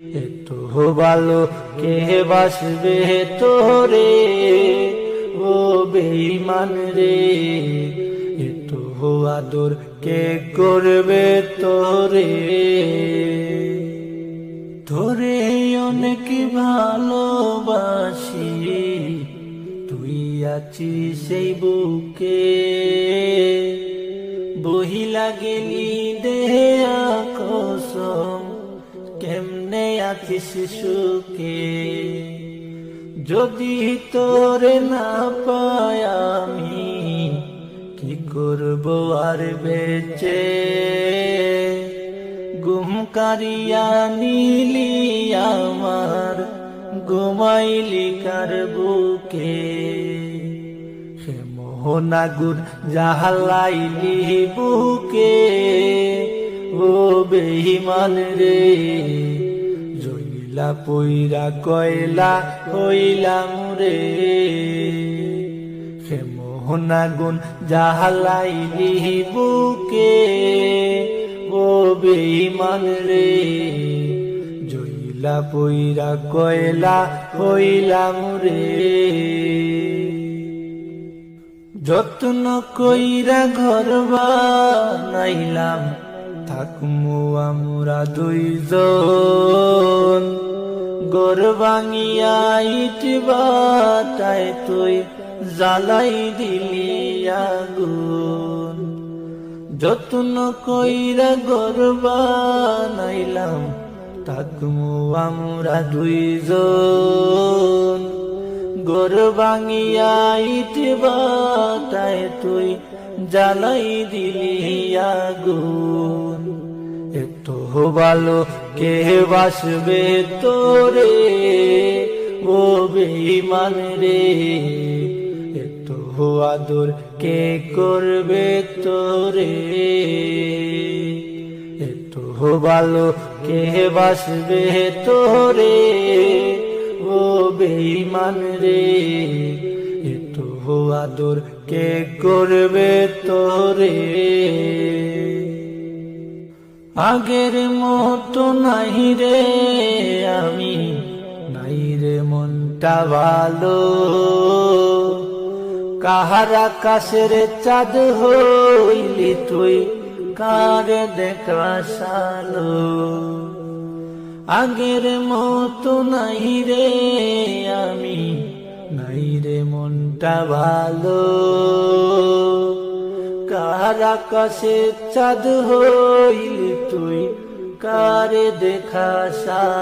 এত ভালো কে বাসবে তোরে ও বেঈমান রে, এত আদর কে করবে তোরে। তোরে অনেক ভালোবাসি, তুই আছিস সেই বুকে, বহিলা গেলি দেয়া কসম, কেমনে আছিস সুখে। যদি তোরে না পাই আমি, কি করব আর বেঁচে। গুম কারিয়া নিলি আমার, ঘুমাইলি কার বুকে। সে মোহন আগুন জ্বালাইলি বুকে, ও বেঈমান রে, জইলা পইরা কয়লা হইলাম রে। সে মোহন আগুন জ্বালাইলি বুকে, ও বেঈমান রে, জইলা পইরা কয়লা হইলাম রে। যত্ন কইরা ঘর বানাইলাম, থাকমু আমরা দুইজন। ঘর ভাঙিয়া ইট বাটায় তুই জ্বালাই দিলি আগুন। যত্ন কইরা ঘর বানাইলাম, থাকমু আমরা দুইজন। ঘর ভাঙিয়া ইট বাটায় তুই জ্বালাই দিলি আগুন। এত ভালো কে বাসবে তোরে ও বেঈমান রে, এত আদর কে করবে তোরে। এত ভালো কে বাসবে তোরে ও বেঈমান রে, এত আদর কে করবে তোরে। আগের মতো নাই রে আমি, নাই রে মনটা ভালো। কাহার আকাশের চাঁদ হইলি তুই, কার দেখা সালো। আগের মতো নাই রে আমি, নাই রে মনটা ভালো। কার আকাশে চাঁদ হইলি তুই, কার দেখা সালো।